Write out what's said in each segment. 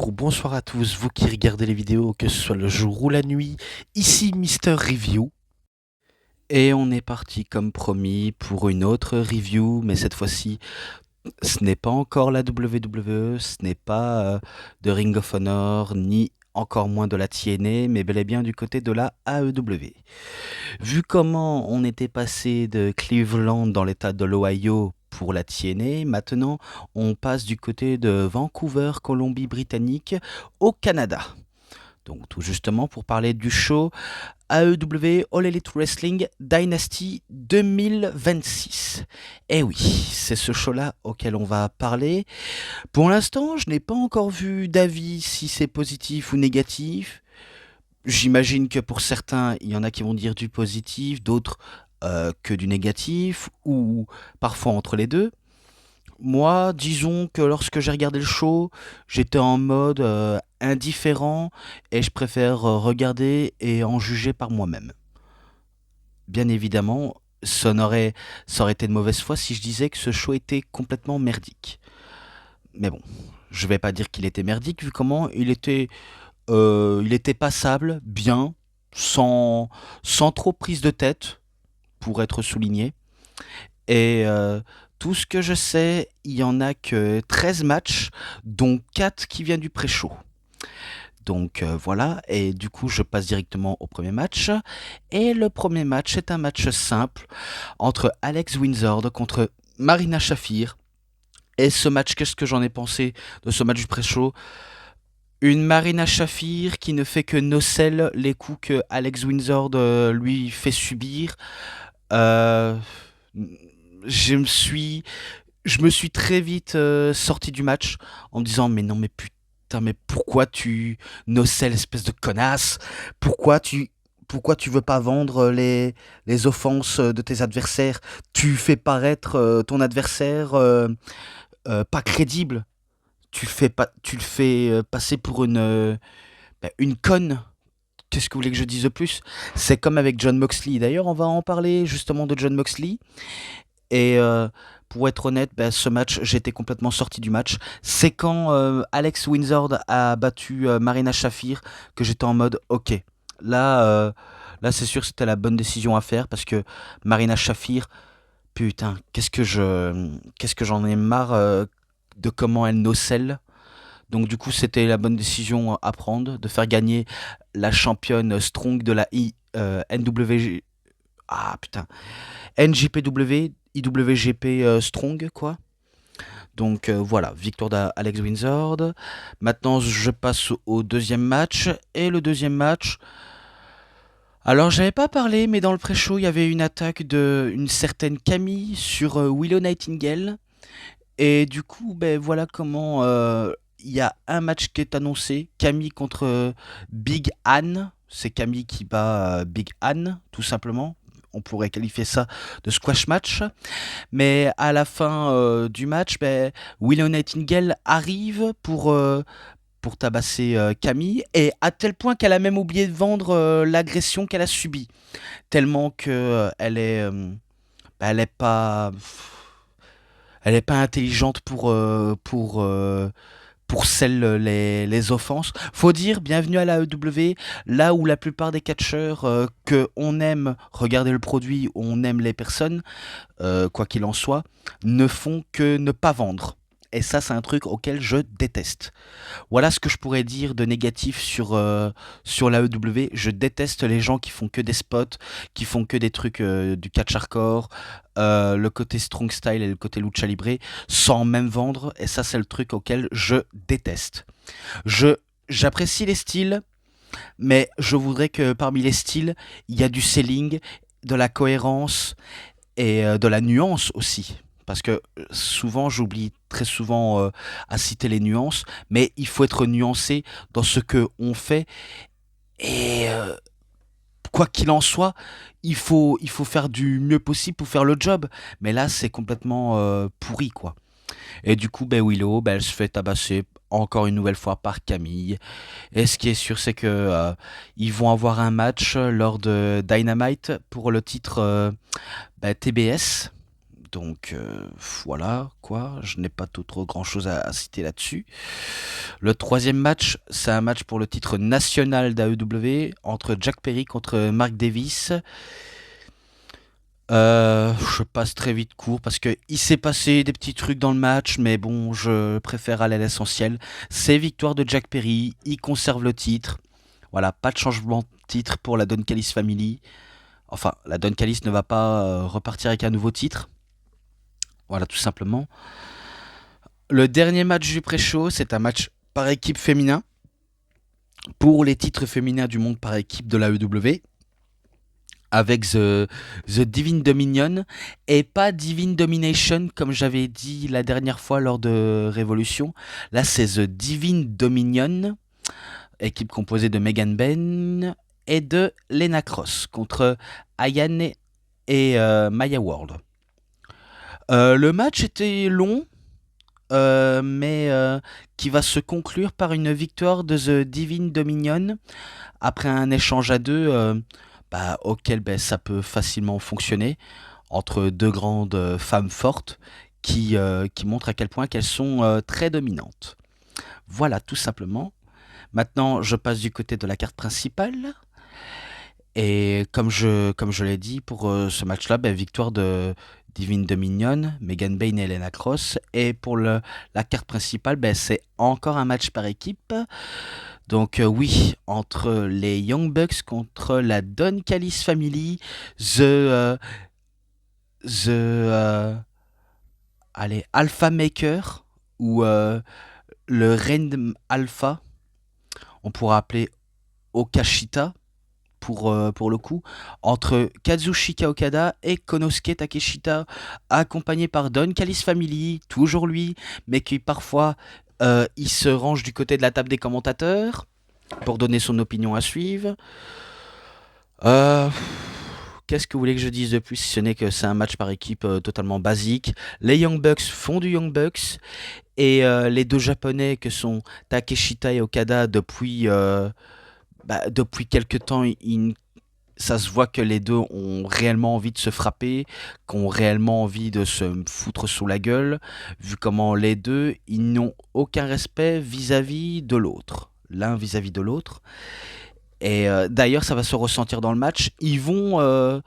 Bonjour ou bonsoir à tous, vous qui regardez les vidéos, que ce soit le jour ou la nuit, ici Mister Review. Et on est parti comme promis pour une autre review, mais cette fois-ci, ce n'est pas encore la WWE, ce n'est pas de Ring of Honor, ni encore moins de la TNA, mais bel et bien du côté de la AEW. Vu comment on était passé de Cleveland dans l'état de l'Ohio pour la TNA, maintenant on passe du côté de Vancouver, Colombie-Britannique, au Canada. Donc tout justement pour parler du show AEW All Elite Wrestling Dynasty 2026. Et oui, c'est ce show-là auquel on va parler. Pour l'instant, je n'ai pas encore vu d'avis si c'est positif ou négatif. J'imagine que pour certains, il y en a qui vont dire du positif, d'autres que du négatif, ou parfois entre les deux. Moi, disons que lorsque j'ai regardé le show, j'étais en mode indifférent et je préfère regarder et en juger par moi-même. Bien évidemment, ça aurait été de mauvaise foi si je disais que ce show était complètement merdique. Mais bon, je vais pas dire qu'il était merdique vu comment il était passable, bien, sans trop prise de tête, pour être souligné. Et tout ce que je sais, il y en a que 13 matchs, dont 4 qui viennent du pré-show. Donc voilà, et du coup je passe directement au premier match. Et le premier match est un match simple entre Alex Windsor contre Marina Shafir. Et ce match, qu'est-ce que j'en ai pensé de ce match du pré-show? Une Marina Shafir qui ne fait que nocelle les coups que Alex Windsor lui fait subir. Euh, je me suis, je me suis très vite sorti du match en me disant mais non mais putain mais pourquoi tu nocelles espèce de connasse? Pourquoi tu veux pas vendre les offenses de tes adversaires? Tu fais paraître ton adversaire pas crédible. Tu le fais passer pour une conne. Qu'est-ce que vous voulez que je dise de plus? C'est comme avec John Moxley. D'ailleurs, on va en parler justement de John Moxley. Et pour être honnête, ce match, j'étais complètement sorti du match. C'est quand Alex Windsor a battu Marina Shafir que j'étais en mode ok. Là, là c'est sûr que c'était la bonne décision à faire parce que Marina Shafir, putain, qu'est-ce que j'en ai marre de comment elle nocelle. Donc du coup, c'était la bonne décision à prendre de faire gagner la championne Strong de la NWG. Ah putain. NJPW, IWGP Strong, quoi. Donc voilà, victoire d'Alex Windsor. Maintenant, je passe au deuxième match. Et le deuxième match. Alors, j'avais pas parlé, mais dans le pré-show, il y avait une attaque d'une certaine Camille sur Willow Nightingale. Et du coup, voilà comment il y a un match qui est annoncé. Camille contre Big Ann. C'est Camille qui bat Big Ann, tout simplement. On pourrait qualifier ça de squash match. Mais à la fin du match, Willow Nightingale arrive pour tabasser Camille. Et à tel point qu'elle a même oublié de vendre l'agression qu'elle a subie. Tellement que elle est pas... Elle est pas intelligente pour les offenses. Faut dire bienvenue à la AEW, là où la plupart des catcheurs que on aime regarder le produit, on aime les personnes, quoi qu'il en soit, ne font que ne pas vendre. Et ça, c'est un truc auquel je déteste. Voilà ce que je pourrais dire de négatif sur l'AEW. Je déteste les gens qui font que des spots, qui font que des trucs du catch hardcore, le côté strong style et le côté lucha libre, sans même vendre. Et ça, c'est le truc auquel je déteste. J'apprécie les styles, mais je voudrais que parmi les styles, il y a du selling, de la cohérence et de la nuance aussi. Parce que souvent, j'oublie très souvent à citer les nuances, mais il faut être nuancé dans ce que on fait. Et quoi qu'il en soit, il faut faire du mieux possible pour faire le job. Mais là, c'est complètement pourri, quoi. Et du coup, Willow, elle se fait tabasser encore une nouvelle fois par Camille. Et ce qui est sûr, c'est que ils vont avoir un match lors de Dynamite pour le titre TBS. Donc voilà quoi, je n'ai pas trop grand chose à citer là-dessus. Le troisième match, c'est un match pour le titre national d'AEW entre Jack Perry contre Mark Davis. Je passe très vite court parce que il s'est passé des petits trucs dans le match, mais bon, je préfère aller à l'essentiel. C'est victoire de Jack Perry, il conserve le titre. Voilà, pas de changement de titre pour la Don Callis Family. Enfin, la Don Callis ne va pas repartir avec un nouveau titre. Voilà, tout simplement. Le dernier match du pré-show, c'est un match par équipe féminin pour les titres féminins du monde par équipe de l'AEW avec The Divine Dominion et pas Divine Domination comme j'avais dit la dernière fois lors de Révolution. Là, c'est The Divine Dominion, équipe composée de Megan Ben et de Lena Cross contre Ayane et Maya World. Le match était long, mais qui va se conclure par une victoire de The Divine Dominion après un échange à deux auquel ça peut facilement fonctionner entre deux grandes femmes fortes qui montrent à quel point qu'elles sont très dominantes. Voilà, tout simplement. Maintenant, je passe du côté de la carte principale. Et comme je l'ai dit, pour ce match-là, victoire de Divine Dominion, Megan Bayne et Lena Cross. Et pour la carte principale, c'est encore un match par équipe. Donc oui, entre les Young Bucks contre la Don Callis Family, Alpha Maker ou le Reign Alpha, on pourra appeler Okashita pour le coup, entre Kazuchika Okada et Konosuke Takeshita, accompagné par Don Callis Family, toujours lui, mais qui parfois il se range du côté de la table des commentateurs pour donner son opinion à suivre. Qu'est-ce que vous voulez que je dise de plus, si ce n'est que c'est un match par équipe totalement basique. Les Young Bucks font du Young Bucks, et les deux japonais que sont Takeshita et Okada depuis quelques temps, ça se voit que les deux ont réellement envie de se frapper, qu'ont réellement envie de se foutre sous la gueule, vu comment les deux, ils n'ont aucun respect vis-à-vis de l'autre, l'un vis-à-vis de l'autre. Et d'ailleurs, ça va se ressentir dans le match. Ils vont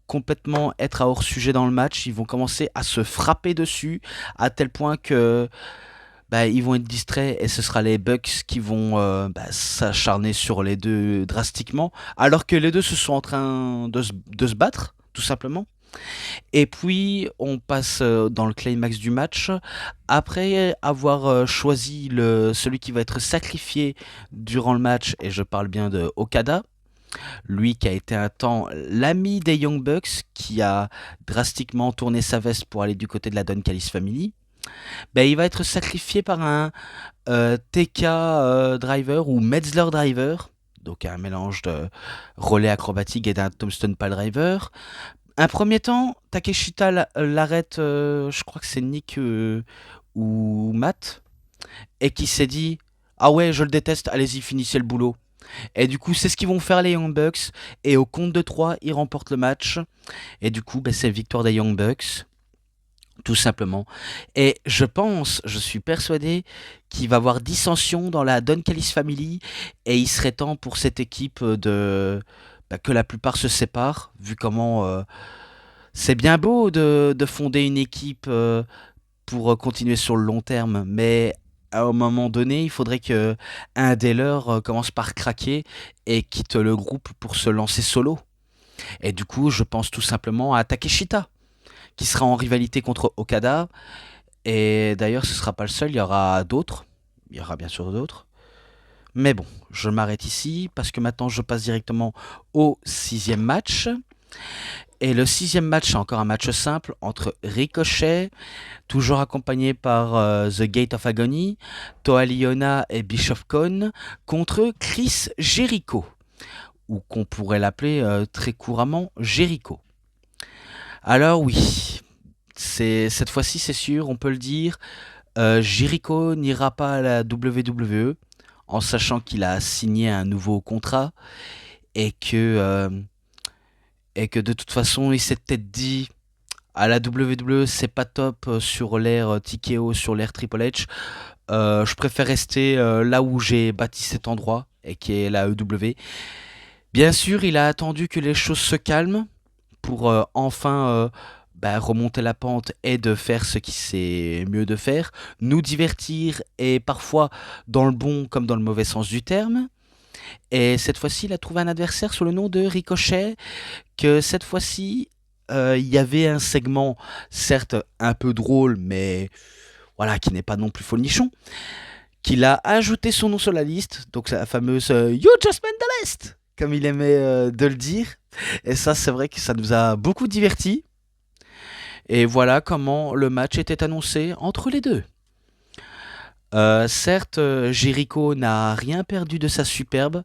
complètement être à hors-sujet dans le match. Ils vont commencer à se frapper dessus, à tel point que ils vont être distraits et ce sera les Bucks qui vont s'acharner sur les deux drastiquement, alors que les deux se sont en train de se battre, tout simplement. Et puis, on passe dans le climax du match. Après avoir choisi celui qui va être sacrifié durant le match, et je parle bien de Okada, lui qui a été un temps l'ami des Young Bucks, qui a drastiquement tourné sa veste pour aller du côté de la Don Callis Family, il va être sacrifié par un TK Driver ou Metzler Driver, donc un mélange de relais acrobatique et d'un Tombstone Pile Driver. Un premier temps, Takeshita l'arrête, je crois que c'est Nick ou Matt, et qui s'est dit « Ah ouais, je le déteste, allez-y, finissez le boulot ». Et du coup, c'est ce qu'ils vont faire les Young Bucks, et au compte de 3, ils remportent le match. Et du coup, c'est victoire des Young Bucks, tout simplement. Et je suis persuadé qu'il va y avoir dissension dans la Don Callis Family, et il serait temps pour cette équipe que la plupart se séparent, vu comment c'est bien beau de fonder une équipe pour continuer sur le long terme, mais à un moment donné, il faudrait que un des leurs commence par craquer et quitte le groupe pour se lancer solo. Et du coup, je pense tout simplement à Takeshita, qui sera en rivalité contre Okada. Et d'ailleurs, ce ne sera pas le seul, il y aura d'autres. Il y aura bien sûr d'autres. Mais bon, je m'arrête ici parce que maintenant je passe directement au 6e match. Et le 6e match, c'est encore un match simple entre Ricochet, toujours accompagné par The Gate of Agony, Toa Liona et Bischoff Kone, contre Chris Jericho, ou qu'on pourrait l'appeler très couramment Jericho. Alors oui, cette fois-ci c'est sûr, on peut le dire, Jericho n'ira pas à la WWE, en sachant qu'il a signé un nouveau contrat, et que de toute façon il s'est peut-être dit à la WWE, c'est pas top sur l'ère TKO, sur l'ère Triple H. Je préfère rester là où j'ai bâti cet endroit, et qui est la EW. Bien sûr, il a attendu que les choses se calment pour enfin remonter la pente et de faire ce qui sait mieux de faire, nous divertir et parfois dans le bon comme dans le mauvais sens du terme. Et cette fois-ci, il a trouvé un adversaire sous le nom de Ricochet, que cette fois-ci, il y avait un segment, certes un peu drôle, mais voilà, qui n'est pas non plus folichon, qu'il a ajouté son nom sur la liste, donc c'est la fameuse You Just Made the List, comme il aimait de le dire. Et ça, c'est vrai que ça nous a beaucoup divertis. Et voilà comment le match était annoncé entre les deux. Certes, Jericho n'a rien perdu de sa superbe.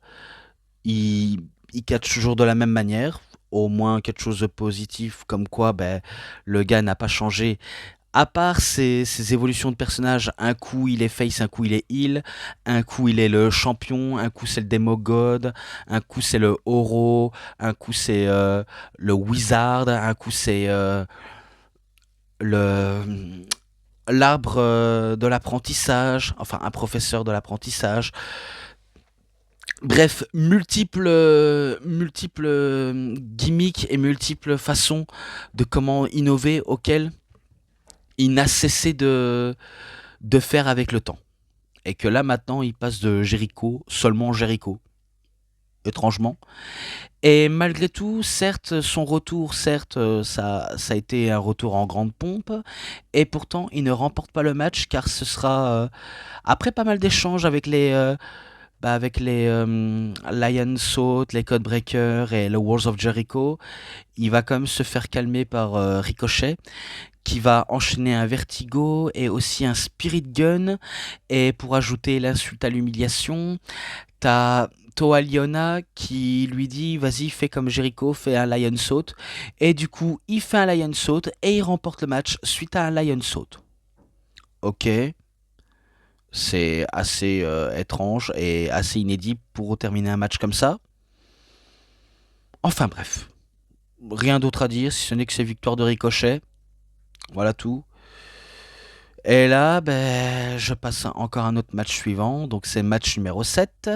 Il catch toujours de la même manière. Au moins quelque chose de positif, comme quoi le gars n'a pas changé. À part ses évolutions de personnage, un coup il est face, un coup il est heel, un coup il est le champion, un coup c'est le Demo God, un coup c'est le Oro, un coup c'est le Wizard, un coup c'est le l'arbre de l'apprentissage, enfin un professeur de l'apprentissage. Bref, multiples gimmicks et multiples façons de comment innover auxquelles il n'a cessé de faire avec le temps. Et que là maintenant il passe de Jericho, seulement Jericho, étrangement. Et malgré tout, certes, son retour, certes, ça a été un retour en grande pompe, et pourtant il ne remporte pas le match car ce sera, après pas mal d'échanges avec les Lion Salt, les Codebreakers et le Wars of Jericho, il va quand même se faire calmer par Ricochet, qui va enchaîner un vertigo et aussi un spirit gun. Et pour ajouter l'insulte à l'humiliation, t'as Toa Liona qui lui dit vas-y fais comme Jericho, fais un Lion Saut. Et du coup il fait un Lion Saut et il remporte le match suite à un Lion Saut. Ok, c'est assez étrange et assez inédit pour terminer un match comme ça. Enfin bref, rien d'autre à dire si ce n'est que c'est victoire de Ricochet. Voilà tout. Et là, je passe encore un autre match suivant, donc c'est match numéro 7.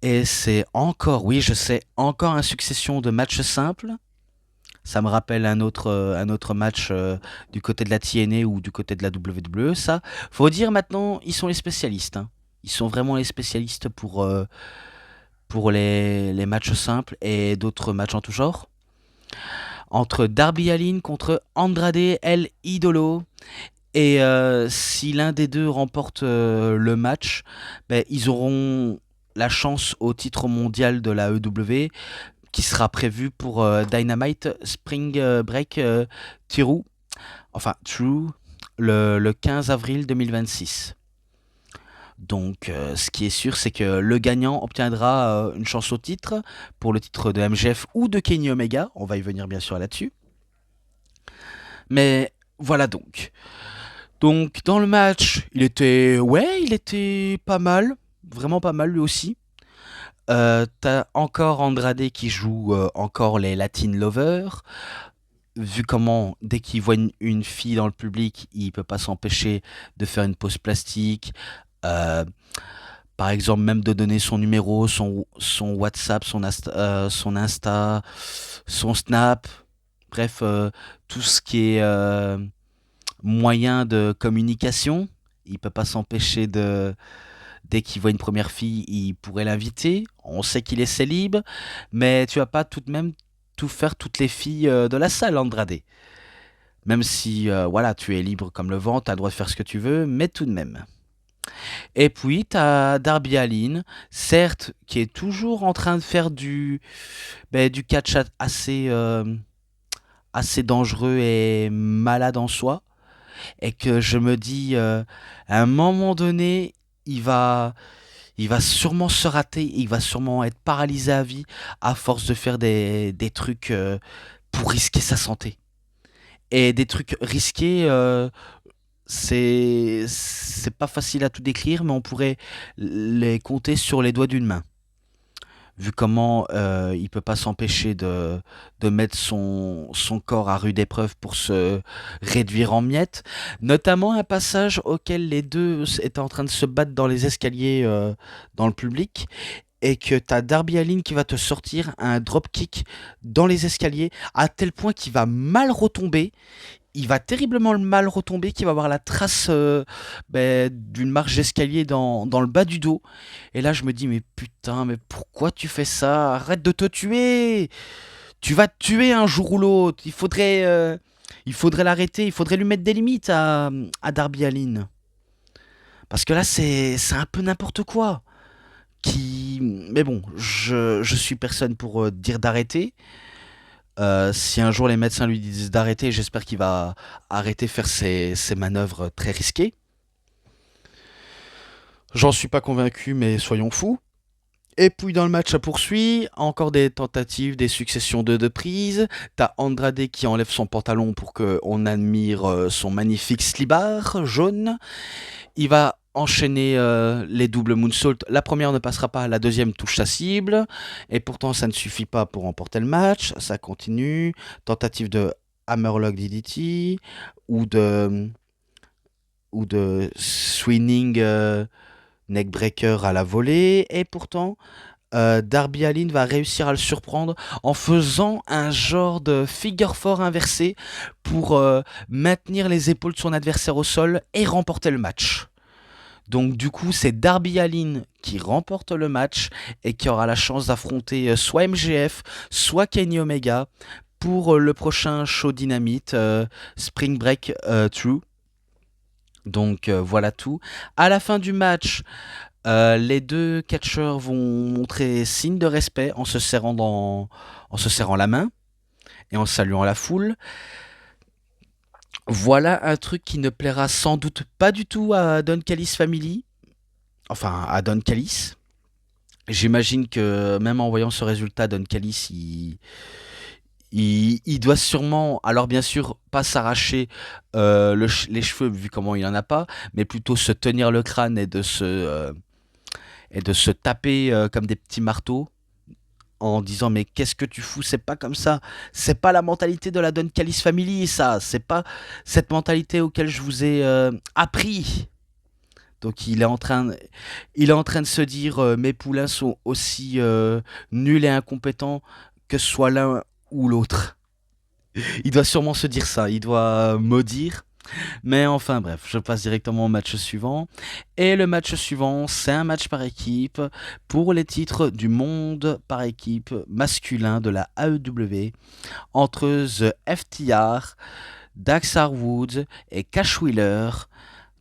Et c'est encore, oui je sais, encore une succession de matchs simples. Ça me rappelle un autre match du côté de la TNA ou du côté de la WWE, ça. Faut dire maintenant, ils sont les spécialistes, hein. Ils sont vraiment les spécialistes pour les matchs simples et d'autres matchs en tout genre. Entre Darby Allin contre Andrade El Idolo. Et si l'un des deux remporte le match, ils auront la chance au titre mondial de la EW qui sera prévu pour Dynamite Spring Break True, le 15 avril 2026. Donc ce qui est sûr, c'est que le gagnant obtiendra une chance au titre pour le titre de MJF ou de Kenny Omega. On va y venir bien sûr là-dessus. Mais voilà donc. Donc dans le match, il était pas mal, vraiment pas mal lui aussi. T'as encore Andrade qui joue encore les Latin Lovers. Vu comment, dès qu'il voit une fille dans le public, il peut pas s'empêcher de faire une pause plastique. Euh, Par exemple, même de donner son numéro, son WhatsApp, son Insta, son Snap. Bref, tout ce qui est moyen de communication. Il peut pas s'empêcher de, dès qu'il voit une première fille, il pourrait l'inviter. On sait qu'il est célib, mais tu vas pas tout de même tout faire toutes les filles de la salle, Andrade. Même si, voilà, tu es libre comme le vent, tu as le droit de faire ce que tu veux, mais tout de même. Et puis, tu as Darby Allin, certes, qui est toujours en train de faire du catch assez dangereux et malade en soi. Et que je me dis, à un moment donné, il va, il va sûrement se rater, il va sûrement être paralysé à vie à force de faire des trucs pour risquer sa santé. Et des trucs risqués, c'est pas facile à tout décrire, mais on pourrait les compter sur les doigts d'une main. vu comment il peut pas s'empêcher de mettre son corps à rude épreuve pour se réduire en miettes. Notamment un passage auquel les deux étaient en train de se battre dans les escaliers dans le public. Et que t'as Darby Allin qui va te sortir un dropkick dans les escaliers à tel point qu'il va mal retomber, il va terriblement mal retomber, qu'il va avoir la trace d'une marche d'escalier dans le bas du dos. Et là, je me dis, mais putain, mais pourquoi tu fais ça? Arrête de te tuer! Tu vas te tuer un jour ou l'autre. Il faudrait l'arrêter, il faudrait lui mettre des limites à Darby Allin. Parce que là, c'est un peu n'importe quoi. Mais bon, je suis personne pour dire d'arrêter. Si un jour les médecins lui disent d'arrêter, j'espère qu'il va arrêter de faire ses manœuvres très risquées. J'en suis pas convaincu, mais soyons fous. Et puis dans le match ça poursuit, encore des tentatives, des successions de prises. T'as Andrade qui enlève son pantalon pour qu'on admire son magnifique slibard jaune. Il va enchaîner les doubles moonsault. La première ne passera pas, la deuxième touche sa cible. Et pourtant, ça ne suffit pas pour remporter le match. Ça continue. Tentative de Hammerlock DDT ou de swinging neckbreaker à la volée. Et pourtant, Darby Allin va réussir à le surprendre en faisant un genre de figure four inversé pour maintenir les épaules de son adversaire au sol et remporter le match. Donc du coup, c'est Darby Allin qui remporte le match et qui aura la chance d'affronter soit MJF, soit Kenny Omega pour le prochain show Dynamite Spring Break True. Donc voilà tout. À la fin du match, les deux catcheurs vont montrer signe de respect en se serrant la main et en saluant la foule. Voilà un truc qui ne plaira sans doute pas du tout à Don Callis Family. Enfin, à Don Callis. J'imagine que même en voyant ce résultat, Don Callis, il doit sûrement, alors bien sûr, pas s'arracher les cheveux vu comment il en a pas, mais plutôt se tenir le crâne et de se taper comme des petits marteaux en disant mais qu'est-ce que tu fous, c'est pas comme ça, c'est pas la mentalité de la Don Callis Family, ça, c'est pas cette mentalité auquel je vous ai appris. Donc il est en train de se dire mes poulains sont aussi nuls et incompétents que ce soit l'un ou l'autre. Il doit sûrement se dire ça, il doit maudire. Mais enfin bref, je passe directement au match suivant. Et le match suivant, c'est un match par équipe pour les titres du monde par équipe masculin de la AEW entre The FTR, Dax Harwood et Cash Wheeler,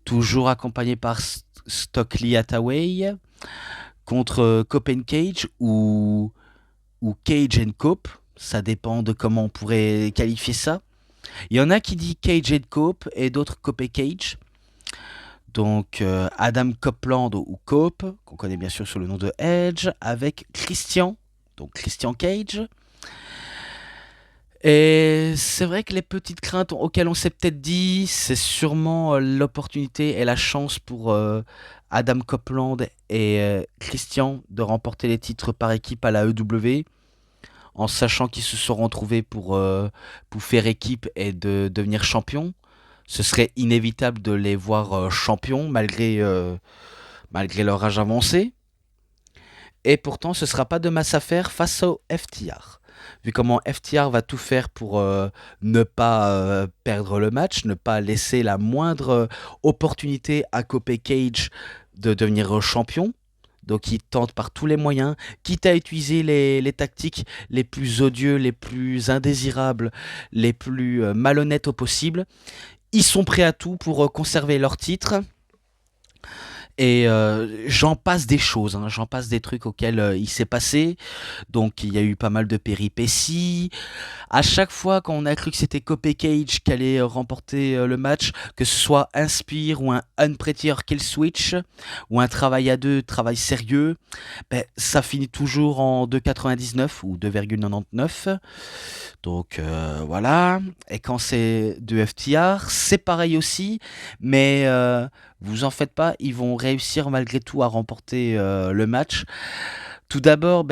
toujours accompagné par Stokely Hathaway, contre Cope and Cage ou Cage and Cope. Ça dépend de comment on pourrait qualifier ça. Il y en a qui disent Cage and Cope et d'autres Cope et Cage. Donc Adam Copeland ou Cope, qu'on connaît bien sûr sous le nom de Edge, avec Christian, donc Christian Cage. Et c'est vrai que les petites craintes auxquelles on s'est peut-être dit, c'est sûrement l'opportunité et la chance pour Adam Copeland et Christian de remporter les titres par équipe à la EW, en sachant qu'ils se seront retrouvés pour faire équipe et de devenir champions. Ce serait inévitable de les voir champions malgré leur âge avancé. Et pourtant, ce ne sera pas de masse à faire face au FTR. Vu comment FTR va tout faire pour ne pas perdre le match, ne pas laisser la moindre opportunité à Cope Cage de devenir champion. Donc ils tentent par tous les moyens, quitte à utiliser les tactiques les plus odieux, les plus indésirables, les plus malhonnêtes au possible. Ils sont prêts à tout pour conserver leur titre. Et j'en passe des choses, hein, j'en passe des trucs auxquels il s'est passé. Donc il y a eu pas mal de péripéties. À chaque fois quand on a cru que c'était Cope Cage qui allait remporter le match, que ce soit un spear ou un unprettier kill switch, ou un travail à deux, travail sérieux, ça finit toujours en 2,99 ou 2,99. Donc voilà. Et quand c'est de FTR, c'est pareil aussi. Mais vous en faites pas, ils vont réussir malgré tout à remporter le match. Tout d'abord,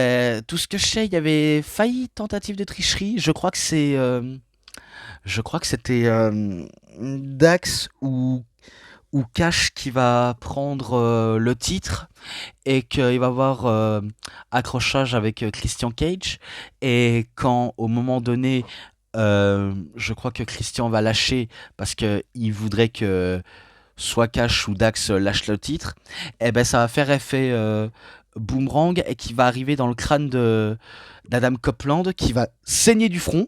tout ce que je sais, il y avait failli tentative de tricherie. Je crois que c'était Dax ou Cash qui va prendre le titre et qu'il va avoir accrochage avec Christian Cage. Et quand, au moment donné, je crois que Christian va lâcher parce qu'il voudrait que soit Cash ou Dax lâche le titre, et ben ça va faire effet boomerang et qui va arriver dans le crâne d'Adam Copeland qui va saigner du front.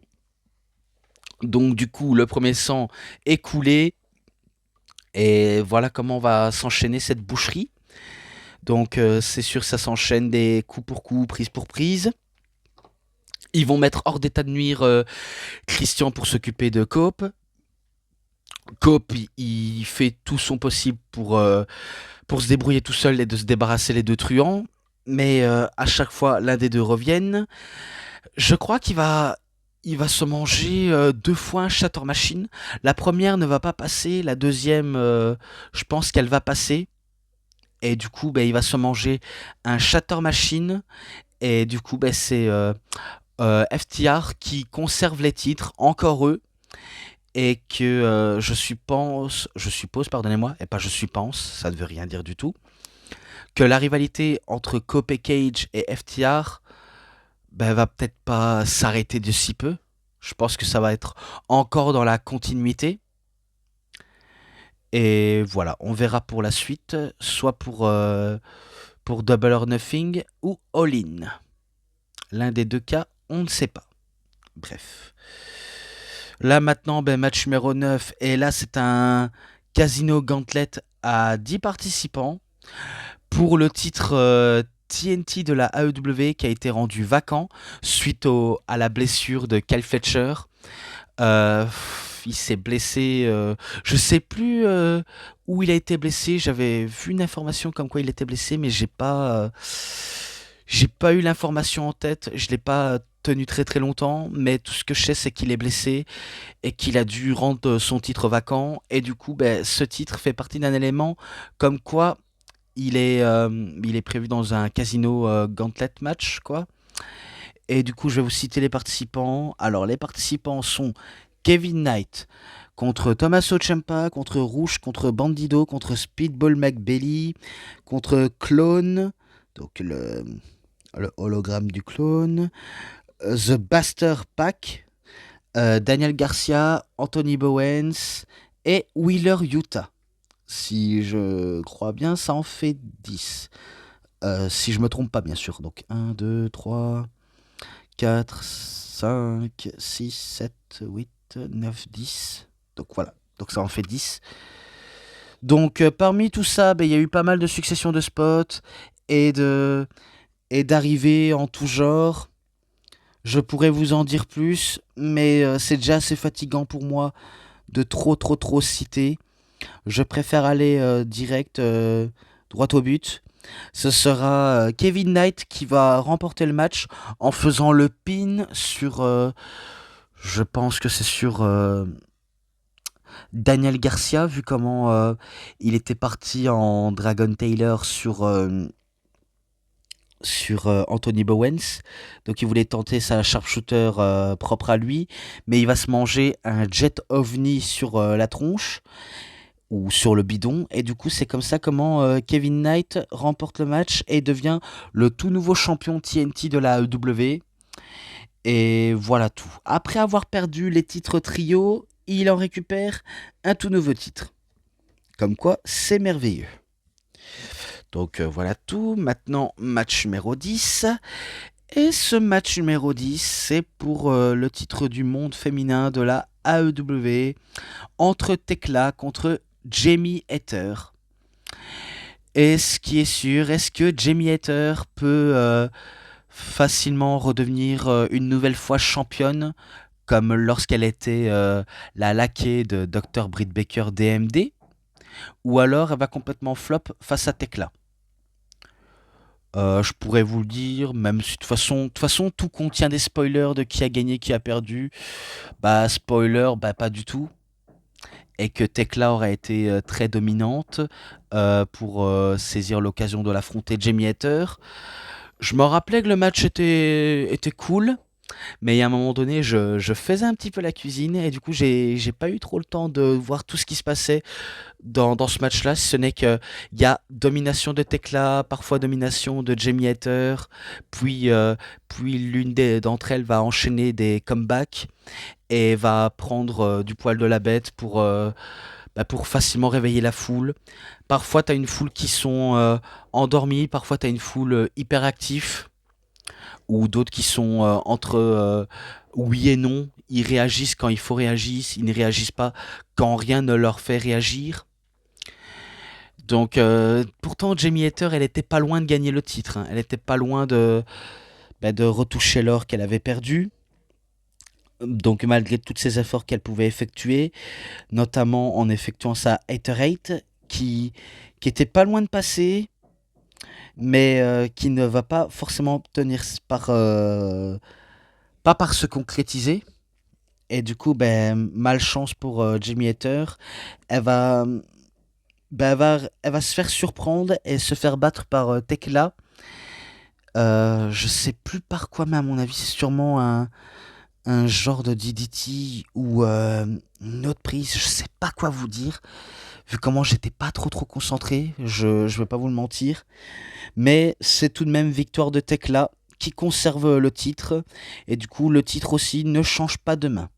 Donc du coup, le premier sang est coulé et voilà comment va s'enchaîner cette boucherie. Donc c'est sûr, ça s'enchaîne des coups pour coups, prise pour prise. Ils vont mettre hors d'état de nuire Christian pour s'occuper de Cope. Cope, il fait tout son possible pour se débrouiller tout seul et de se débarrasser les deux truands. Mais à chaque fois, l'un des deux revienne. Je crois il va se manger deux fois un Shatter Machine. La première ne va pas passer, la deuxième, je pense qu'elle va passer. Et du coup, il va se manger un Shatter Machine. Et du coup, c'est FTR qui conserve les titres, encore eux. Et que je suppose, pardonnez-moi, et pas je suppose, ça ne veut rien dire du tout, que la rivalité entre Cope et Cage et FTR va peut-être pas s'arrêter de si peu. Je pense que ça va être encore dans la continuité. Et voilà, on verra pour la suite, soit pour Double or Nothing ou All In. L'un des deux cas, on ne sait pas. Bref. Là maintenant, match numéro 9. Et là, c'est un Casino Gauntlet à 10 participants pour le titre TNT de la AEW qui a été rendu vacant suite à la blessure de Kyle Fletcher. Il s'est blessé, je sais plus où il a été blessé. J'avais vu une information comme quoi il était blessé, mais j'ai pas eu l'information en tête. Je l'ai pas tenu très très longtemps, mais tout ce que je sais, c'est qu'il est blessé et qu'il a dû rendre son titre vacant. Et du coup, ce titre fait partie d'un élément comme quoi il est prévu dans un casino gauntlet match, quoi. Et du coup, je vais vous citer les participants. Alors, les participants sont Kevin Knight contre Tommaso Ciampa, contre Rouge, contre Bandido, contre Speedball McBelly, contre Clone, donc le hologramme du clone, The Buster Pack, Daniel Garcia, Anthony Bowens et Wheeler Utah. Si je crois bien, ça en fait 10. Si je me trompe pas, bien sûr. Donc 1, 2, 3, 4, 5, 6, 7, 8, 9, 10. Donc voilà, donc ça en fait 10. Donc parmi tout ça, il y a eu pas mal de successions de spots et d'arrivées en tout genre. Je pourrais vous en dire plus, mais c'est déjà assez fatigant pour moi de trop citer. Je préfère aller direct droit au but. Ce sera Kevin Knight qui va remporter le match en faisant le pin sur... je pense que c'est sur Daniel Garcia, vu comment il était parti en Dragon Taylor sur Anthony Bowens. Donc il voulait tenter sa sharpshooter propre à lui, mais il va se manger un jet ovni sur la tronche ou sur le bidon, et du coup c'est comme ça comment Kevin Knight remporte le match et devient le tout nouveau champion TNT de la AEW. Et voilà tout. Après avoir perdu les titres trio, il en récupère un tout nouveau titre. Comme quoi, c'est merveilleux. Donc voilà tout. Maintenant, match numéro 10. Et ce match numéro 10, c'est pour le titre du monde féminin de la AEW entre Tekla contre Jamie Hater. Et ce qui est sûr, est-ce que Jamie Hater peut facilement redevenir une nouvelle fois championne comme lorsqu'elle était la laquée de Dr. Britt Baker DMD, ou alors elle va complètement flop face à Tekla? Je pourrais vous le dire, même si de toute façon tout contient des spoilers de qui a gagné, qui a perdu. Spoiler, pas du tout. Et que Tekla aurait été très dominante pour saisir l'occasion de l'affronter Jamie Hater. Je me rappelais que le match était cool, mais il y a un moment donné, je faisais un petit peu la cuisine et du coup, j'ai pas eu trop le temps de voir tout ce qui se passait dans ce match-là. Si ce n'est qu'il y a domination de Tekla, parfois domination de Jamie Hater, puis, puis d'entre elles va enchaîner des comebacks et va prendre du poil de la bête pour facilement réveiller la foule. Parfois, tu as une foule qui sont endormies, parfois, tu as une foule hyperactive, ou d'autres qui sont entre oui et non. Ils réagissent quand il faut réagir, ils ne réagissent pas quand rien ne leur fait réagir. Donc, pourtant, Jamie Hater, elle était pas loin de gagner le titre, hein. Elle était pas loin de retoucher l'or qu'elle avait perdu. Donc, malgré tous ses efforts qu'elle pouvait effectuer, notamment en effectuant sa Hater 8, qui était pas loin de passer, mais qui ne va pas forcément tenir pas par se concrétiser. Et du coup, ben, malchance pour Jamie Hater, elle va, elle va se faire surprendre et se faire battre par Tekla. Je sais plus par quoi, mais à mon avis, c'est sûrement un genre de DDT ou une autre prise. Je sais pas quoi vous dire, vu comment j'étais pas trop concentré. Je vais pas vous le mentir. Mais c'est tout de même victoire de Tekla qui conserve le titre. Et du coup, le titre aussi ne change pas de main.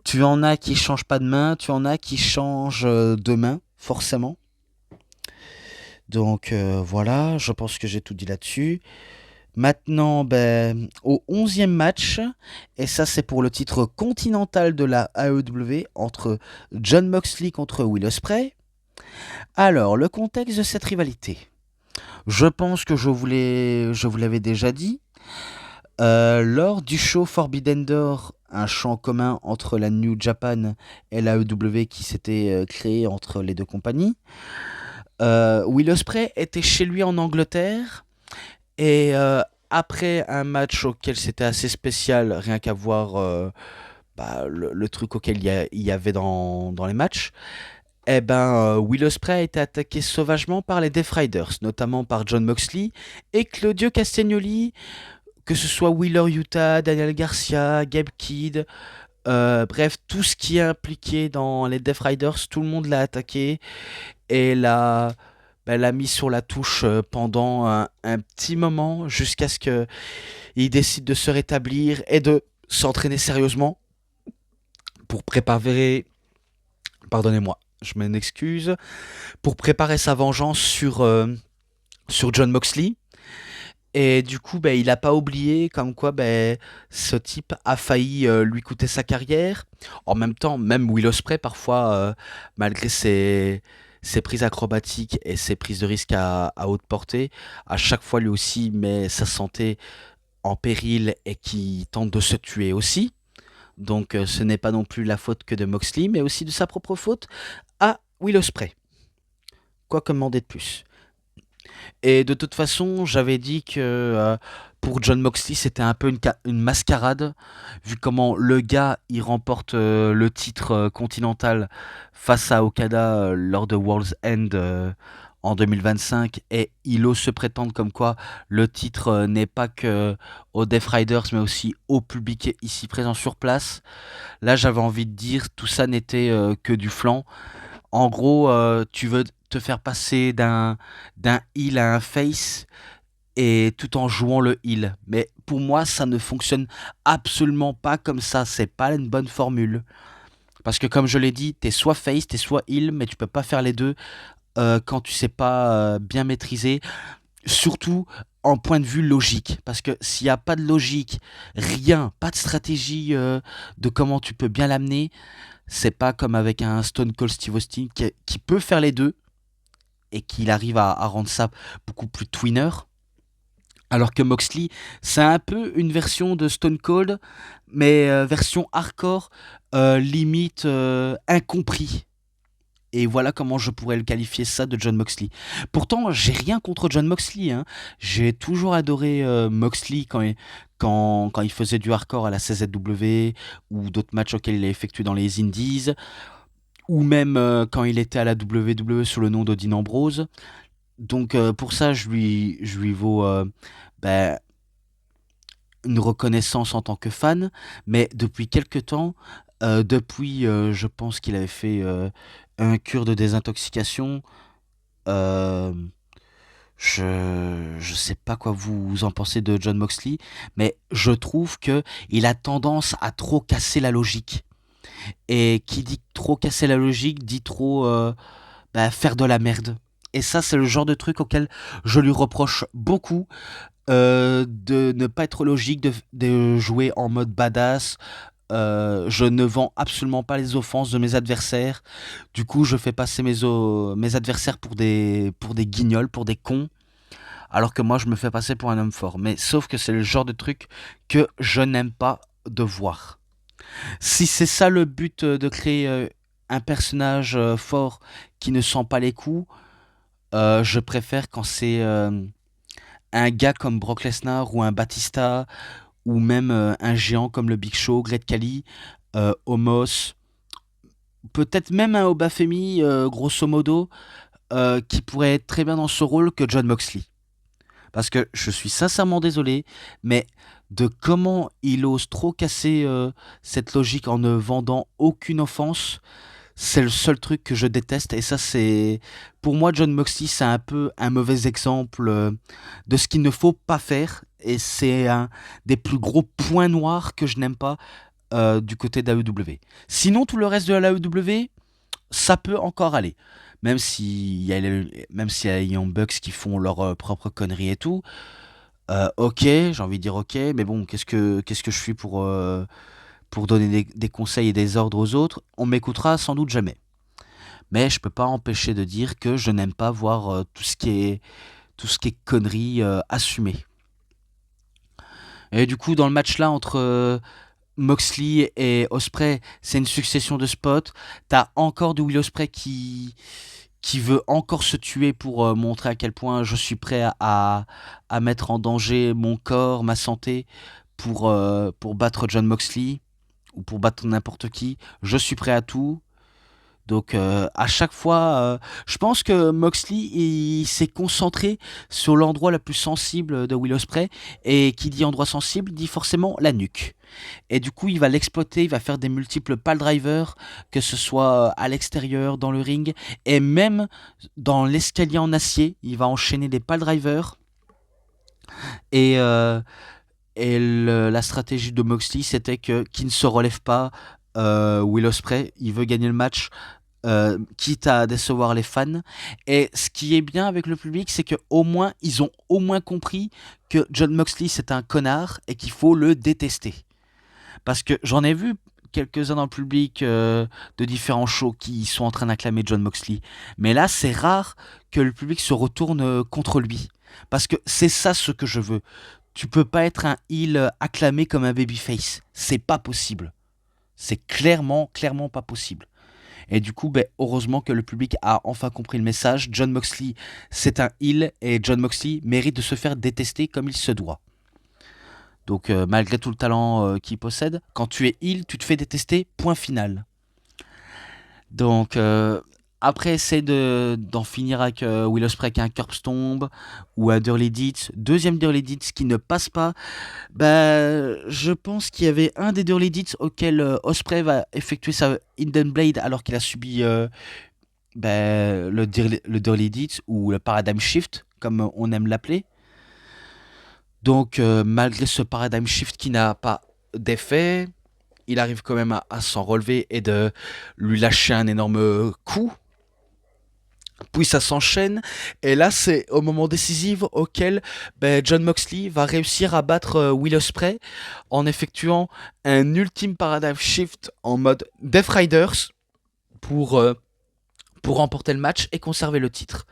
Tu en as qui changent pas de main, tu en as qui changent de main, forcément. Donc voilà, je pense que j'ai tout dit là-dessus. Maintenant, ben, au 11e match, et ça c'est pour le titre continental de la AEW entre Jon Moxley contre Will Ospreay. Alors, le contexte de cette rivalité. Je pense que je vous l'avais déjà dit. Lors du show Forbidden Door, un show en commun entre la New Japan et la AEW qui s'était créé entre les deux compagnies, Will Ospreay était chez lui en Angleterre et après un match auquel c'était assez spécial, rien qu'à voir le truc auquel il y avait dans les matchs, eh ben, Will Ospreay a été attaqué sauvagement par les Death Riders, notamment par Jon Moxley et Claudio Castagnoli, que ce soit Wheeler Yuta, Daniel Garcia, Gabe Kidd, bref, tout ce qui est impliqué dans les Death Riders, tout le monde l'a attaqué et l'a mis sur la touche pendant un petit moment jusqu'à ce qu'il décide de se rétablir et de s'entraîner sérieusement pour préparer, pardonnez-moi, je m'en excuse, pour préparer sa vengeance sur Jon Moxley. Et du coup, il n'a pas oublié comme quoi ce type a failli lui coûter sa carrière. En même temps, même Will Ospreay, parfois, malgré ses prises acrobatiques et ses prises de risque à haute portée, à chaque fois lui aussi met sa santé en péril et qui tente de se tuer aussi. Donc ce n'est pas non plus la faute que de Moxley, mais aussi de sa propre faute à Will Ospreay. Quoi commander de plus? Et de toute façon, j'avais dit que pour Jon Moxley, c'était un peu une mascarade, vu comment le gars, il remporte le titre continental face à Okada lors de World's End en 2025, et il ose se prétendre comme quoi le titre n'est pas que aux Death Riders, mais aussi au public ici présent sur place. Là, j'avais envie de dire, tout ça n'était que du flanc. En gros, tu veux te faire passer d'un heal à un face et tout en jouant le heal. Mais pour moi, ça ne fonctionne absolument pas comme ça. C'est pas une bonne formule. Parce que comme je l'ai dit, t'es soit face, t'es soit heal, mais tu peux pas faire les deux quand tu sais pas bien maîtriser. Surtout en point de vue logique. Parce que s'il n'y a pas de logique, rien, pas de stratégie de comment tu peux bien l'amener, c'est pas comme avec un Stone Cold Steve Austin qui peut faire les deux et qu'il arrive à rendre ça beaucoup plus twinner. Alors que Moxley, c'est un peu une version de Stone Cold, mais version hardcore, limite incompris. Et voilà comment je pourrais le qualifier ça de Jon Moxley. Pourtant, j'ai rien contre Jon Moxley, hein. J'ai toujours adoré Moxley quand il faisait du hardcore à la CZW ou d'autres matchs auxquels il a effectué dans les Indies, ou même quand il était à la WWE sous le nom d'Odin Ambrose. Donc pour ça, je lui vaux, bah, une reconnaissance en tant que fan, mais depuis quelque temps, depuis, je pense qu'il avait fait, un cure de désintoxication, hem, je sais pas quoi vous en pensez de Jon Moxley, mais je trouve qu'il a tendance à trop casser la logique et qui dit trop casser la logique dit trop, faire de la merde et ça, c'est le genre de truc auquel je lui reproche beaucoup. De ne pas être logique, de jouer en mode badass. Je ne vends absolument pas les offenses de mes adversaires. Du coup, je fais passer mes adversaires pour des guignols, pour des cons, alors que moi, je me fais passer pour un homme fort. Mais sauf que c'est le genre de truc que je n'aime pas de voir. Si c'est ça le but, de créer un personnage fort qui ne sent pas les coups, je préfère quand c'est un gars comme Brock Lesnar ou un Batista ou même un géant comme le Big Show, Great Khali, Omos, peut-être même un Obafemi, grosso modo, qui pourrait être très bien dans ce rôle que Jon Moxley. Parce que je suis sincèrement désolé, mais de comment il ose trop casser cette logique en ne vendant aucune offense, c'est le seul truc que je déteste. Et ça, c'est. Pour moi, Jon Moxley, c'est un peu un mauvais exemple de ce qu'il ne faut pas faire. Et c'est un des plus gros points noirs que je n'aime pas du côté de l'AEW. Sinon, tout le reste de la l'AEW, ça peut encore aller. Même s'il y a les Young Bucks qui font leurs propres conneries et tout, ok, j'ai envie de dire ok, mais bon, qu'est-ce que je suis pour donner des conseils et des ordres aux autres? On m'écoutera sans doute jamais. Mais je peux pas empêcher de dire que je n'aime pas voir tout ce qui est conneries assumées. Et du coup, dans le match là entre Moxley et Ospreay, c'est une succession de spots. T'as encore de Will Ospreay qui veut encore se tuer pour montrer à quel point je suis prêt à mettre en danger mon corps, ma santé pour battre Jon Moxley ou pour battre n'importe qui. Je suis prêt à tout. Donc à chaque fois, je pense que Moxley il s'est concentré sur l'endroit le plus sensible de Will Ospreay et qui dit endroit sensible dit forcément la nuque. Et du coup, il va l'exploiter, il va faire des multiples pile drivers, que ce soit à l'extérieur, dans le ring, et même dans l'escalier en acier, il va enchaîner des pile drivers. Et, la stratégie de Moxley, c'était qu'il ne se relève pas. Will Ospreay, il veut gagner le match, quitte à décevoir les fans. Et ce qui est bien avec le public, c'est que au moins, ils ont au moins compris que Jon Moxley c'est un connard et qu'il faut le détester. Parce que j'en ai vu quelques-uns dans le public de différents shows qui sont en train d'acclamer Jon Moxley. Mais là, c'est rare que le public se retourne contre lui. Parce que c'est ça ce que je veux. Tu peux pas être un heel acclamé comme un babyface. C'est pas possible. C'est clairement, clairement pas possible. Et du coup, heureusement que le public a enfin compris le message. Jon Moxley, c'est un heel et Jon Moxley mérite de se faire détester comme il se doit. Donc malgré tout le talent qu'il possède, quand tu es heel, tu te fais détester, point final. Donc après, essaie d'en finir avec Will Ospreay avec un Curb Stomp ou un Dirty Deeds. Deuxième Dirty Deeds qui ne passe pas. Je pense qu'il y avait un des Dirty Deeds auquel Ospreay va effectuer sa Hidden Blade alors qu'il a subi le Dirty Deeds ou le Paradigm Shift, comme on aime l'appeler. Donc, malgré ce paradigm shift qui n'a pas d'effet, il arrive quand même à s'en relever et de lui lâcher un énorme coup. Puis ça s'enchaîne, et là c'est au moment décisif auquel Jon Moxley va réussir à battre Will Ospreay en effectuant un ultime paradigm shift en mode Death Riders pour remporter le match et conserver le titre.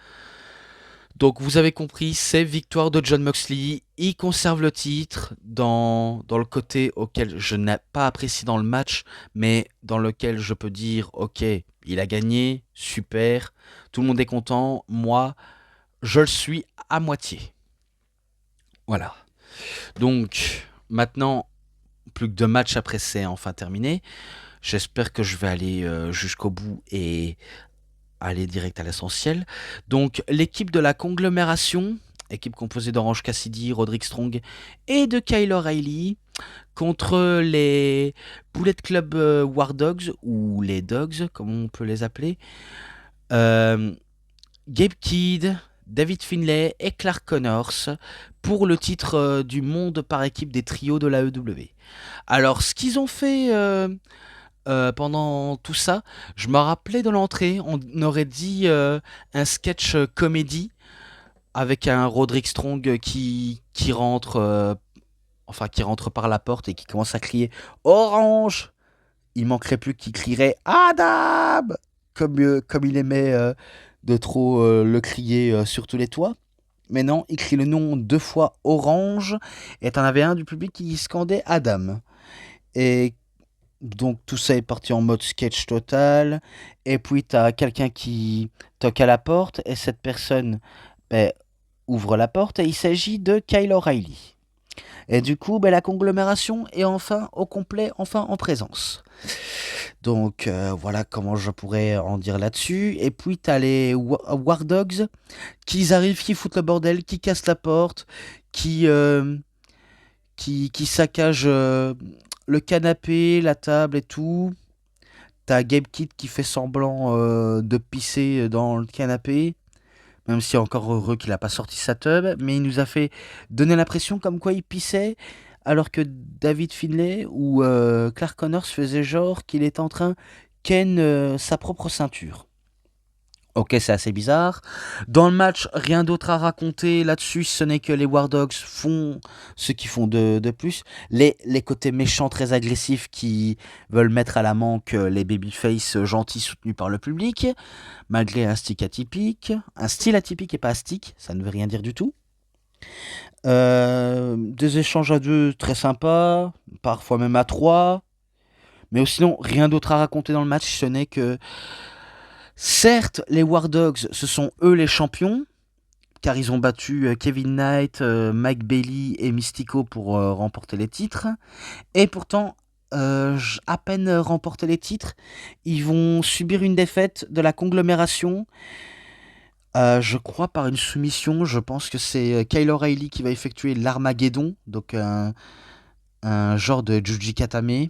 Donc vous avez compris, c'est victoire de Jon Moxley. Il conserve le titre dans le côté auquel je n'ai pas apprécié dans le match, mais dans lequel je peux dire, ok, il a gagné, super, tout le monde est content, moi, je le suis à moitié. Voilà. Donc maintenant, plus que 2 matchs après, c'est enfin terminé. J'espère que je vais aller jusqu'au bout et aller direct à l'essentiel. Donc, l'équipe de la conglomération, équipe composée d'Orange Cassidy, Roderick Strong et de Kyle O'Reilly, contre les Bullet Club War Dogs, ou les Dogs, comme on peut les appeler. Euh, Gabe Kidd, David Finlay et Clark Connors pour le titre du monde par équipe des trios de la EW. Alors, ce qu'ils ont fait pendant tout ça, je me rappelais de l'entrée, on aurait dit un sketch comédie avec un Roderick Strong qui rentre, qui rentre par la porte et qui commence à crier Orange. Il manquerait plus qu'il crierait Adam, comme il aimait de trop le crier sur tous les toits. Mais non, il crie le nom 2 fois Orange, et t'en avais un du public qui scandait Adam. Et donc tout ça est parti en mode sketch total. Et puis t'as quelqu'un qui toque à la porte, et cette personne ben, ouvre la porte, et il s'agit de Kyle O'Reilly. Et du coup, la conglomération est enfin au complet, enfin en présence. Donc voilà comment je pourrais en dire là-dessus. Et puis t'as les War Dogs qui arrivent, qui foutent le bordel, qui cassent la porte, qui saccagent le canapé, la table et tout. T'as Gabe Kidd qui fait semblant de pisser dans le canapé, même si encore heureux qu'il n'a pas sorti sa tub, mais il nous a fait donner l'impression comme quoi il pissait, alors que David Finlay ou Clark Connors faisait genre qu'il était en train ken sa propre ceinture. Ok, c'est assez bizarre. Dans le match, rien d'autre à raconter là-dessus, ce n'est que les War Dogs font ce qu'ils font de plus. Les côtés méchants, très agressifs, qui veulent mettre à la manque les babyface gentils soutenus par le public, malgré un style atypique et pas un stick, ça ne veut rien dire du tout. Des échanges à 2 très sympas, parfois même à 3. Mais sinon, rien d'autre à raconter dans le match, ce n'est que certes, les War Dogs, ce sont eux les champions, car ils ont battu Kevin Knight, Mike Bailey et Mystico pour remporter les titres. Et pourtant, à peine remporter les titres, ils vont subir une défaite de la conglomération. Je crois par une soumission, je pense que c'est Kyle O'Reilly qui va effectuer l'Armageddon, donc un genre de Juji Katame.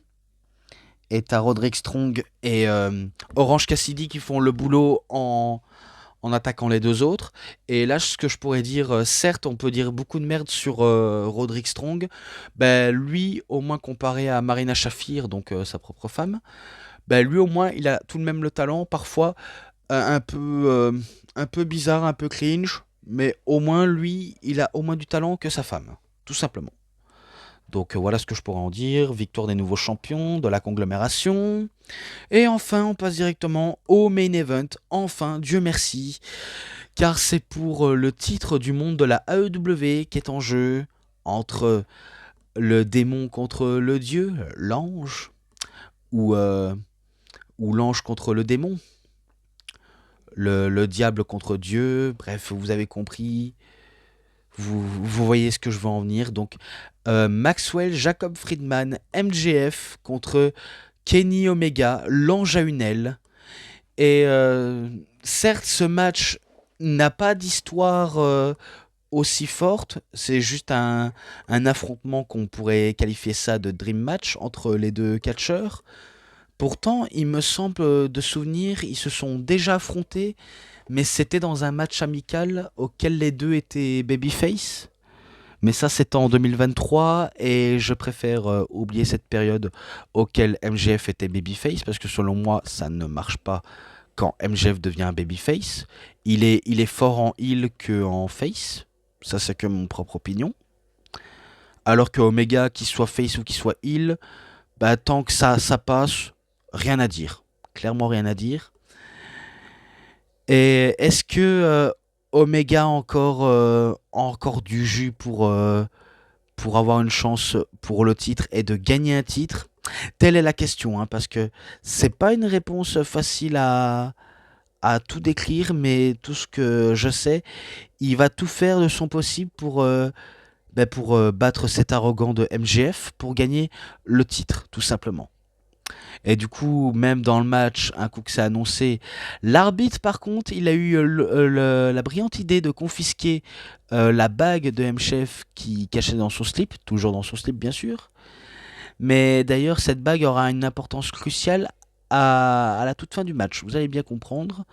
Et t'as Roderick Strong et Orange Cassidy qui font le boulot en attaquant les 2 autres. Et là, ce que je pourrais dire, certes, on peut dire beaucoup de merde sur Roderick Strong. Lui, au moins comparé à Marina Shafir, donc sa propre femme, lui au moins, il a tout de même le talent, parfois un peu bizarre, un peu cringe, mais au moins, lui, il a au moins du talent que sa femme, tout simplement. Donc voilà ce que je pourrais en dire. Victoire des nouveaux champions, de la conglomération. Et enfin, on passe directement au main event. Enfin, Dieu merci. Car c'est pour le titre du monde de la AEW qui est en jeu. Entre le démon contre le dieu, l'ange. Ou l'ange contre le démon. Le diable contre Dieu. Bref, vous avez compris. Vous voyez ce que je veux en venir. Donc, Maxwell, Jacob Friedman, MJF contre Kenny Omega, l'ange à une aile. Et certes, ce match n'a pas d'histoire aussi forte. C'est juste un affrontement qu'on pourrait qualifier ça de dream match entre les 2 catcheurs. Pourtant, il me semble de souvenir, ils se sont déjà affrontés, mais c'était dans un match amical auquel les 2 étaient babyface. Mais ça, c'était en 2023, et je préfère oublier cette période auquel MJF était babyface, parce que selon moi, ça ne marche pas quand MJF devient un babyface. Il est fort en heel que en face. Ça, c'est que mon propre opinion. Alors que Omega, qu'il soit face ou qu'il soit heel, tant que ça passe, rien à dire. Clairement rien à dire. Et est-ce que Omega a encore du jus pour avoir une chance pour le titre et de gagner un titre? Telle est la question, hein, parce que c'est pas une réponse facile à tout décrire, mais tout ce que je sais, il va tout faire de son possible pour battre cet arrogant de MJF pour gagner le titre, tout simplement. Et du coup, même dans le match, un coup que c'est annoncé, l'arbitre, par contre, il a eu la brillante idée de confisquer la bague de MChef qui cachait dans son slip, toujours dans son slip bien sûr. Mais d'ailleurs, cette bague aura une importance cruciale à la toute fin du match, vous allez bien comprendre.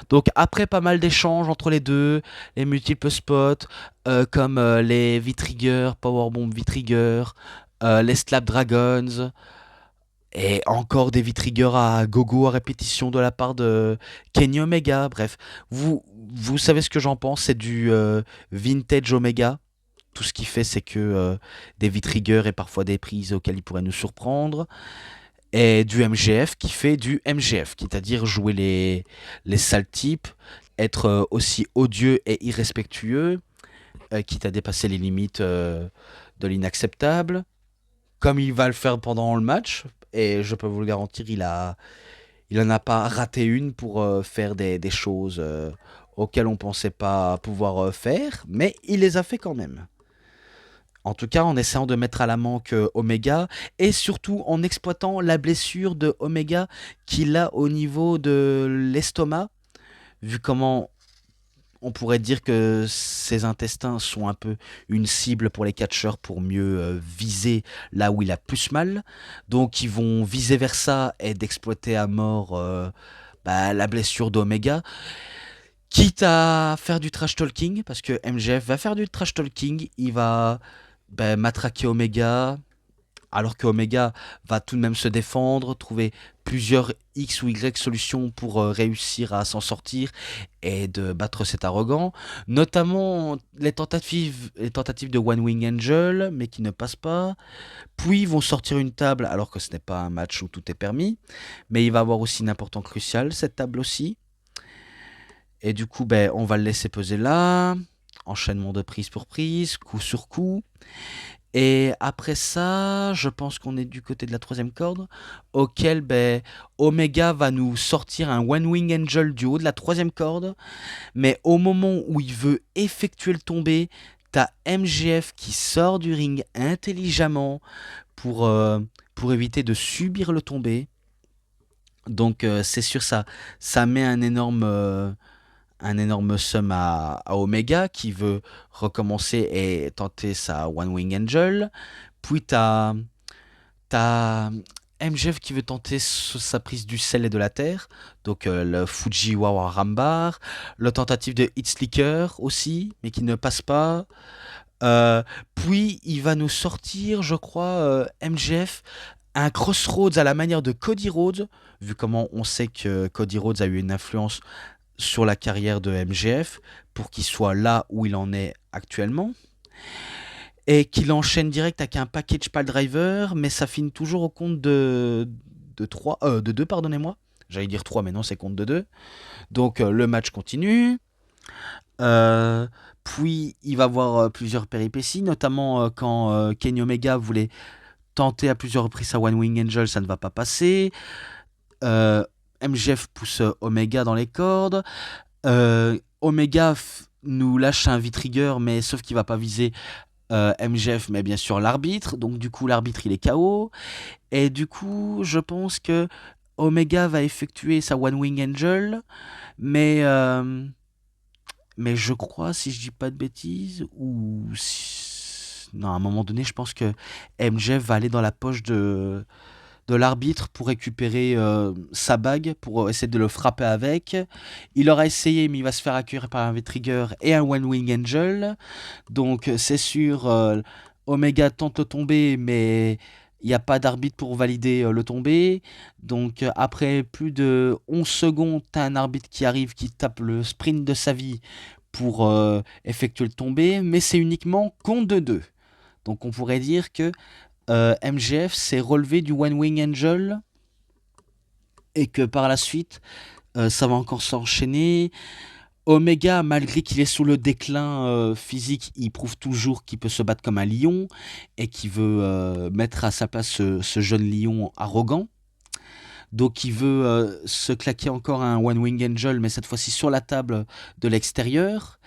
Donc après pas mal d'échanges entre les deux, les multiples spots, comme les V-Trigger, Powerbomb V-Trigger, les Slap Dragons, et encore des V-Trigger à gogo à répétition de la part de Kenny Omega. Bref, vous savez ce que j'en pense, c'est du vintage Omega. Tout ce qu'il fait, c'est que des V-Trigger et parfois des prises auxquelles il pourrait nous surprendre. Et du MGF qui fait du MGF, c'est-à-dire jouer les sales types, être aussi odieux et irrespectueux, quitte à dépasser les limites de l'inacceptable, comme il va le faire pendant le match. Et je peux vous le garantir, il en a pas raté une pour faire des choses auxquelles on pensait pas pouvoir faire, mais il les a fait quand même. En tout cas, en essayant de mettre à la manque Omega et surtout en exploitant la blessure de Omega qu'il a au niveau de l'estomac, vu comment on pourrait dire que ses intestins sont un peu une cible pour les catcheurs pour mieux viser là où il a plus mal. Donc ils vont viser vers ça et d'exploiter à mort la blessure d'Omega. Quitte à faire du trash talking, parce que MJF va faire du trash talking, il va matraquer Omega, alors que Omega va tout de même se défendre, trouver plusieurs X ou Y solutions pour réussir à s'en sortir et de battre cet arrogant. Notamment les tentatives de One Wing Angel, mais qui ne passent pas. Puis ils vont sortir une table, alors que ce n'est pas un match où tout est permis. Mais il va avoir aussi une importance cruciale, cette table aussi. Et du coup, on va le laisser peser là. Enchaînement de prise pour prise, coup sur coup. Et après ça, je pense qu'on est du côté de la troisième corde, auquel Omega va nous sortir un One Wing Angel du haut de la troisième corde. Mais au moment où il veut effectuer le tombé, t'as MGF qui sort du ring intelligemment pour éviter de subir le tombé. Donc c'est sûr, ça met un énorme sum à Omega qui veut recommencer et tenter sa One Wing Angel. Puis t'as MJF qui veut tenter sa prise du sel et de la terre. Donc le Fujiwara Rambar. La tentative de Hit Slicker aussi, mais qui ne passe pas. Puis il va nous sortir, je crois, MJF, un Crossroads à la manière de Cody Rhodes, vu comment on sait que Cody Rhodes a eu une influence sur la carrière de MGF pour qu'il soit là où il en est actuellement. Et qu'il enchaîne direct avec un package pile driver, mais ça finit toujours au compte de 2, pardonnez-moi. J'allais dire 3, mais non, c'est compte de 2. Donc le match continue. Puis il va avoir plusieurs péripéties, notamment quand Kenny Omega voulait tenter à plusieurs reprises sa One Wing Angel, ça ne va pas passer. MJF pousse Omega dans les cordes. Omega nous lâche un V-Trigger, mais sauf qu'il va pas viser MJF, mais bien sûr l'arbitre. Donc du coup, l'arbitre, il est KO. Et du coup, je pense que Omega va effectuer sa One Wing Angel. Mais je crois, si je dis pas de bêtises, non, à un moment donné, je pense que MJF va aller dans la poche de l'arbitre pour récupérer sa bague, pour essayer de le frapper avec. Il aura essayé, mais il va se faire accueillir par un V-Trigger et un One Wing Angel. Donc c'est sûr, Omega tente de tomber, mais il n'y a pas d'arbitre pour valider le tombé. Donc après plus de 11 secondes, tu as un arbitre qui arrive, qui tape le sprint de sa vie pour effectuer le tombé, mais c'est uniquement compte de 2. Donc on pourrait dire que MGF s'est relevé du One Wing Angel et que par la suite, ça va encore s'enchaîner. Omega, malgré qu'il est sous le déclin physique, il prouve toujours qu'il peut se battre comme un lion et qu'il veut mettre à sa place ce jeune lion arrogant. Donc il veut se claquer encore un One Wing Angel, mais cette fois-ci sur la table de l'extérieur.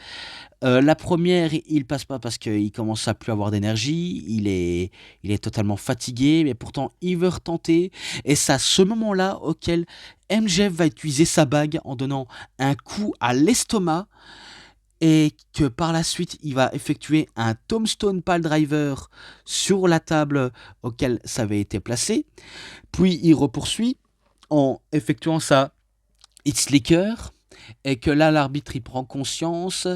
La première, il passe pas parce qu'il commence à plus avoir d'énergie, il est totalement fatigué, mais pourtant il veut retenter et c'est à ce moment-là auquel MJF va utiliser sa bague en donnant un coup à l'estomac et que par la suite, il va effectuer un tombstone piledriver sur la table auquel ça avait été placé. Puis il repoursuit en effectuant sa It's Liquor et que là l'arbitre il prend conscience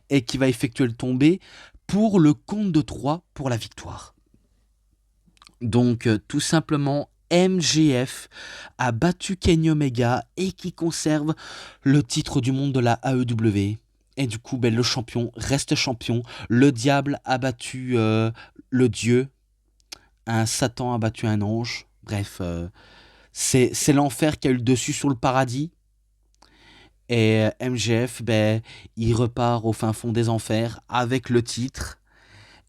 et qui va effectuer le tombé pour le compte de 3 pour la victoire. Donc tout simplement MJF a battu Kenny Omega et qui conserve le titre du monde de la AEW. Et du coup, ben, le champion reste champion. Le diable a battu le dieu. Un Satan a battu un ange. Bref, c'est l'enfer qui a eu le dessus sur le paradis. Et MJF, ben, il repart au fin fond des enfers avec le titre.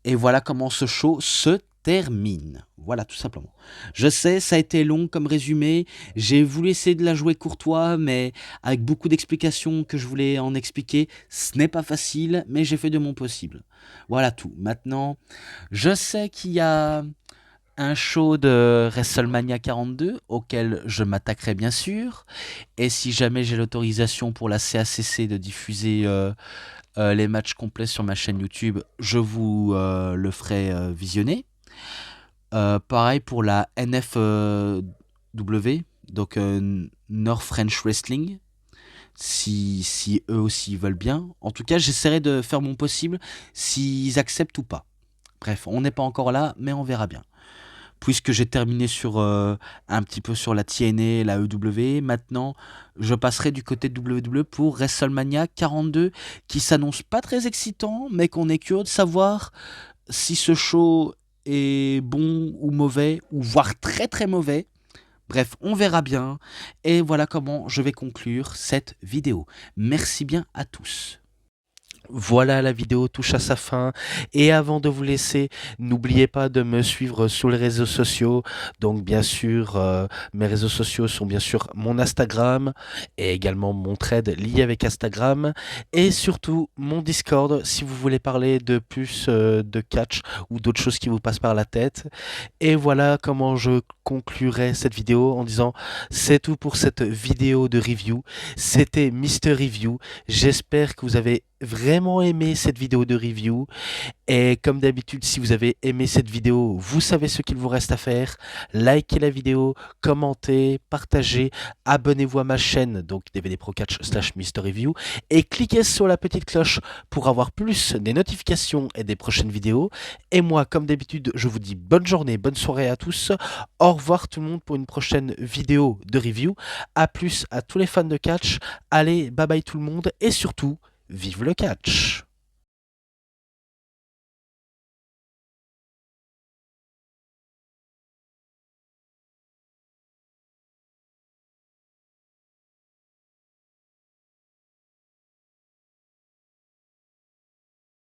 Et voilà comment ce show se termine. Voilà, tout simplement. Je sais, ça a été long comme résumé. J'ai voulu essayer de la jouer courtois, mais avec beaucoup d'explications que je voulais en expliquer. Ce n'est pas facile, mais j'ai fait de mon possible. Voilà tout. Maintenant, je sais qu'il y a un show de WrestleMania 42 auquel je m'attaquerai bien sûr. Et si jamais j'ai l'autorisation pour la CACC de diffuser les matchs complets sur ma chaîne YouTube, je vous le ferai visionner. Pareil pour la NFW, donc North French Wrestling, si eux aussi veulent bien. En tout cas, j'essaierai de faire mon possible s'ils acceptent ou pas. Bref, on n'est pas encore là, mais on verra bien. Puisque j'ai terminé sur un petit peu sur la TNA, la EW, maintenant je passerai du côté de WWE pour WrestleMania 42, qui s'annonce pas très excitant, mais qu'on est curieux de savoir si ce show est bon ou mauvais, ou voire très très mauvais. Bref, on verra bien. Et voilà comment je vais conclure cette vidéo. Merci bien à tous. Voilà, la vidéo touche à sa fin et avant de vous laisser, n'oubliez pas de me suivre sur les réseaux sociaux. Donc bien sûr, mes réseaux sociaux sont bien sûr mon Instagram et également mon thread lié avec Instagram et surtout mon Discord si vous voulez parler de plus de catch ou d'autres choses qui vous passent par la tête. Et voilà comment je conclurai cette vidéo en disant c'est tout pour cette vidéo de review. C'était Mister Review. J'espère que vous avez vraiment aimé cette vidéo de review et comme d'habitude si vous avez aimé cette vidéo vous savez ce qu'il vous reste à faire, likez la vidéo, commentez, partagez, abonnez-vous à ma chaîne donc DVD Pro Catch / Mister Review et cliquez sur la petite cloche pour avoir plus des notifications et des prochaines vidéos et moi comme d'habitude je vous dis bonne journée, bonne soirée à tous, au revoir tout le monde pour une prochaine vidéo de review, à plus à tous les fans de catch, allez bye bye tout le monde et surtout vive le catch!